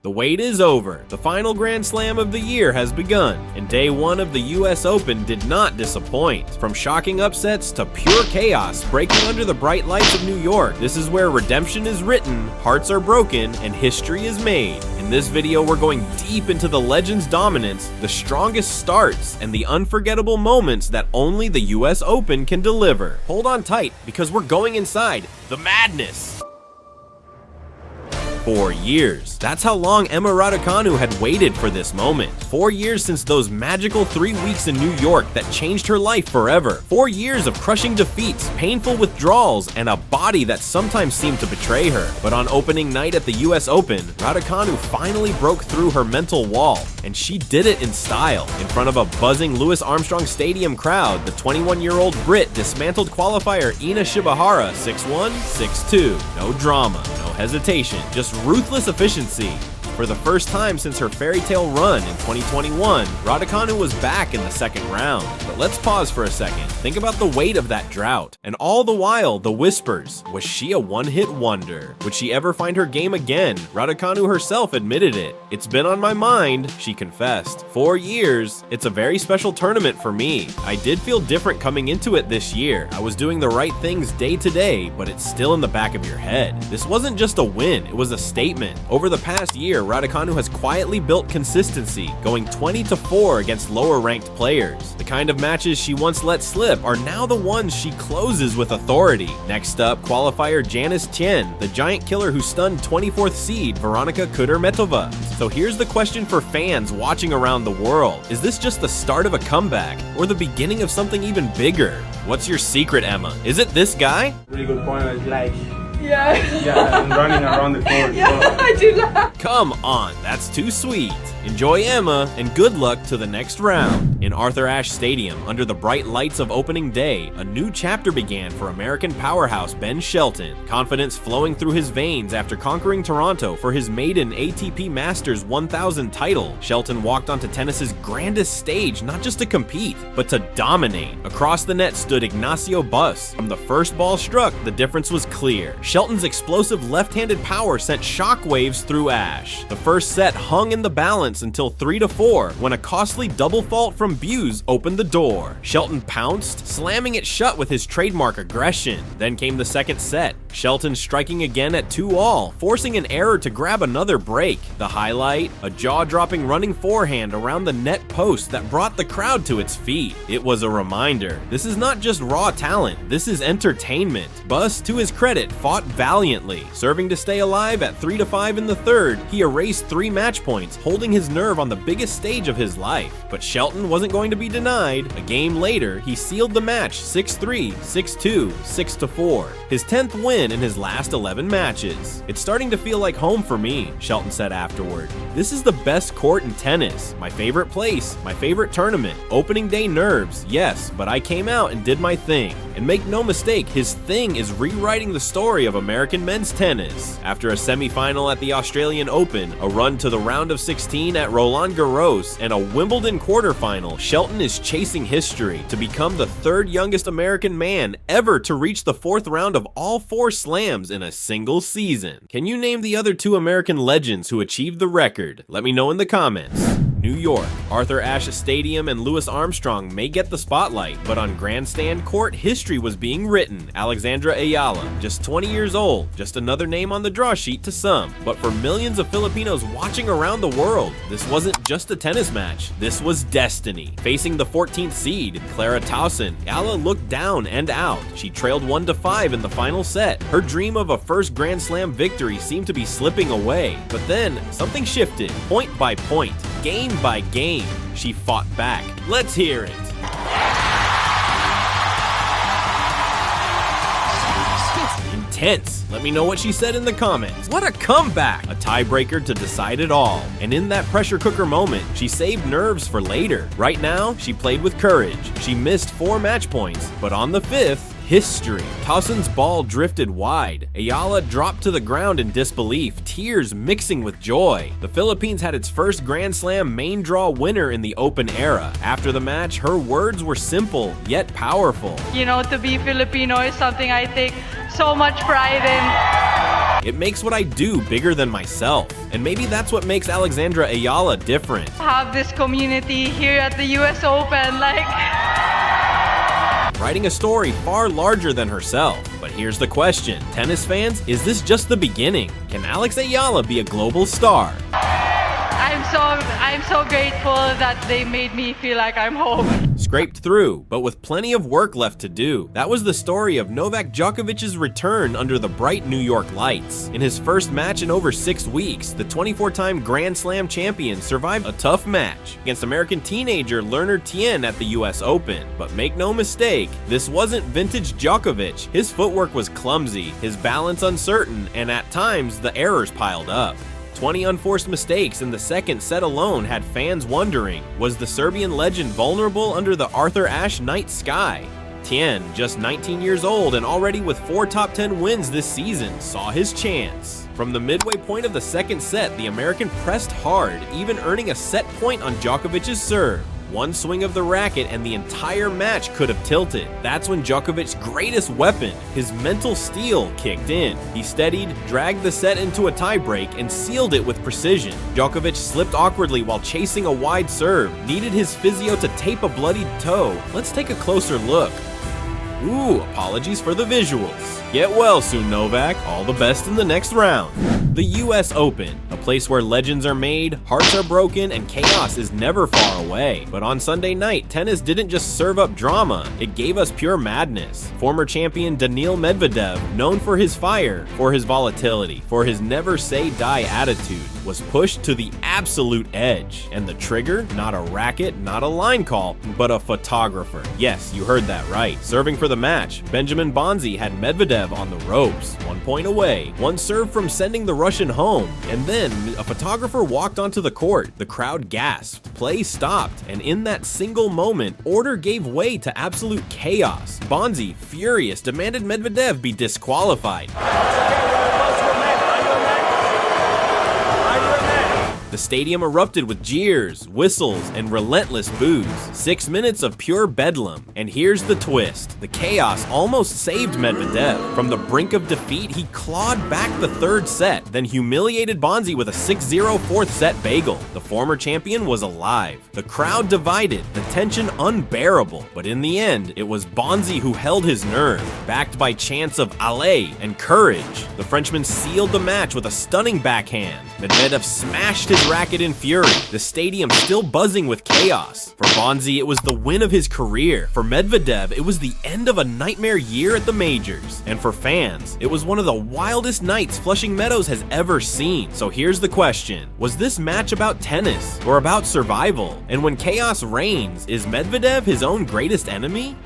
The wait is over. The final Grand Slam of the year has begun, and day one of the US Open did not disappoint. From shocking upsets to pure chaos breaking under the bright lights of New York, this is where redemption is written, hearts are broken, and history is made. In this video, we're going deep into the Legends' dominance, the strongest starts, and the unforgettable moments that only the US Open can deliver. Hold on tight, because we're going inside the madness. 4 years. That's how long Emma Raducanu had waited for this moment. 4 years since those magical 3 weeks in New York that changed her life forever. 4 years of crushing defeats, painful withdrawals, and a body that sometimes seemed to betray her. But on opening night at the US Open, Raducanu finally broke through her mental wall, and she did it in style. In front of a buzzing Louis Armstrong Stadium crowd, the 21-year-old Brit dismantled qualifier Ina Shibahara 6-1, 6-2. No drama, no hesitation, just ruthless efficiency. For the first time since her fairy tale run in 2021, Raducanu was back in the second round. But let's pause for a second. Think about the weight of that drought. And all the while, the whispers. Was she a one-hit wonder? Would she ever find her game again? Raducanu herself admitted it. It's been on my mind, she confessed. 4 years, it's a very special tournament for me. I did feel different coming into it this year. I was doing the right things day to day, but it's still in the back of your head. This wasn't just a win, it was a statement. Over the past year, Raducanu has quietly built consistency, going 20-4 against lower-ranked players. The kind of matches she once let slip are now the ones she closes with authority. Next up, qualifier Janice Tien, the giant killer who stunned 24th seed Veronika Kudermetova. So here's the question for fans watching around the world. Is this just the start of a comeback, or the beginning of something even bigger? What's your secret, Emma? Is it this guy? Really good point, I like. Yeah. Yeah, and running around the court. Yeah, I do laugh. Come on, that's too sweet. Enjoy Emma, and good luck to the next round. In Arthur Ashe Stadium, under the bright lights of opening day, a new chapter began for American powerhouse Ben Shelton. Confidence flowing through his veins after conquering Toronto for his maiden ATP Masters 1000 title. Shelton walked onto tennis's grandest stage not just to compete, but to dominate. Across the net stood Ignacio Bus. From the first ball struck, the difference was clear. Shelton's explosive left-handed power sent shockwaves through Ashe. The first set hung in the balance until 3-4 when a costly double fault from Buse opened the door. Shelton pounced, slamming it shut with his trademark aggression. Then came the second set. Shelton striking again at 2-all, forcing an error to grab another break. The highlight, a jaw-dropping running forehand around the net post that brought the crowd to its feet. It was a reminder. This is not just raw talent, this is entertainment. Bus, to his credit, fought valiantly. Serving to stay alive at 3-5 in the third, he erased 3 match points, holding his nerve on the biggest stage of his life. But Shelton wasn't going to be denied. A game later, he sealed the match 6-3, 6-2, 6-4. His 10th win in his last 11 matches. It's starting to feel like home for me, Shelton said afterward. This is the best court in tennis, my favorite place, my favorite tournament. Opening day nerves, yes, but I came out and did my thing. And make no mistake, his thing is rewriting the story of American men's tennis. After a semifinal at the Australian Open, a run to the round of 16 at Roland Garros, and a Wimbledon quarterfinal, Shelton is chasing history to become the 3rd youngest American man ever to reach the 4th round of all 4 slams in a single season. Can you name the other 2 American legends who achieved the record? Let me know in the comments. New York. Arthur Ashe Stadium and Louis Armstrong may get the spotlight, but on grandstand court, history was being written. Alexandra Eala, just 20 years old, just another name on the draw sheet to some. But for millions of Filipinos watching around the world, this wasn't just a tennis match, this was destiny. Facing the 14th seed, Clara Towson, Eala looked down and out. She trailed 1-5 in the final set. Her dream of a first Grand Slam victory seemed to be slipping away. But then, something shifted, point by point. Game by game, she fought back. Let's hear it. Intense. Let me know what she said in the comments. What a comeback! A tiebreaker to decide it all. And in that pressure cooker moment, she saved nerves for later. Right now, she played with courage. She missed 4 match points, but on the 5th, history. Towson's ball drifted wide. Eala dropped to the ground in disbelief, tears mixing with joy. The Philippines had its first Grand Slam main draw winner in the Open era. After the match, her words were simple, yet powerful. You know, to be Filipino is something I take so much pride in. It makes what I do bigger than myself. And maybe that's what makes Alexandra Eala different. Have this community here at the US Open, like... Writing a story far larger than herself. But here's the question, tennis fans, is this just the beginning? Can Alex Eala be a global star? I'm so grateful that they made me feel like I'm home. Scraped through, but with plenty of work left to do. That was the story of Novak Djokovic's return under the bright New York lights. In his first match in over 6 weeks, the 24-time Grand Slam champion survived a tough match against American teenager Leonard Tien at the US Open. But make no mistake, this wasn't vintage Djokovic. His footwork was clumsy, his balance uncertain, and at times the errors piled up. 20 unforced mistakes in the second set alone had fans wondering, was the Serbian legend vulnerable under the Arthur Ashe night sky? Tien, just 19 years old and already with 4 top 10 wins this season, saw his chance. From the midway point of the second set, the American pressed hard, even earning a set point on Djokovic's serve. One swing of the racket and the entire match could have tilted. That's when Djokovic's greatest weapon, his mental steel, kicked in. He steadied, dragged the set into a tiebreak, and sealed it with precision. Djokovic slipped awkwardly while chasing a wide serve, needed his physio to tape a bloodied toe. Let's take a closer look. Ooh, apologies for the visuals. Get well soon, Novak. All the best in the next round. The US Open, a place where legends are made, hearts are broken, and chaos is never far away. But on Sunday night, tennis didn't just serve up drama, it gave us pure madness. Former champion Daniil Medvedev, known for his fire, for his volatility, for his never-say-die attitude, was pushed to the absolute edge. And the trigger? Not a racket, not a line call, but a photographer. Yes, you heard that right. Serving for the match, Benjamin Bonzi had Medvedev on the ropes, 1 point away. One serve from sending the Russian home, and then a photographer walked onto the court. The crowd gasped, play stopped, and in that single moment, order gave way to absolute chaos. Bonzi, furious, demanded Medvedev be disqualified. The stadium erupted with jeers, whistles, and relentless boos. 6 minutes of pure bedlam. And here's the twist. The chaos almost saved Medvedev. From the brink of defeat, he clawed back the third set, then humiliated Bonzi with a 6-0 fourth set bagel. The former champion was alive. The crowd divided, the tension unbearable. But in the end, it was Bonzi who held his nerve, backed by chants of allez and courage. The Frenchman sealed the match with a stunning backhand. Medvedev smashed his racket in fury, the stadium still buzzing with chaos. For Bonzi, it was the win of his career. For Medvedev, it was the end of a nightmare year at the majors. And for fans, it was one of the wildest nights Flushing Meadows has ever seen. So here's the question. Was this match about tennis or about survival? And when chaos reigns, is Medvedev his own greatest enemy?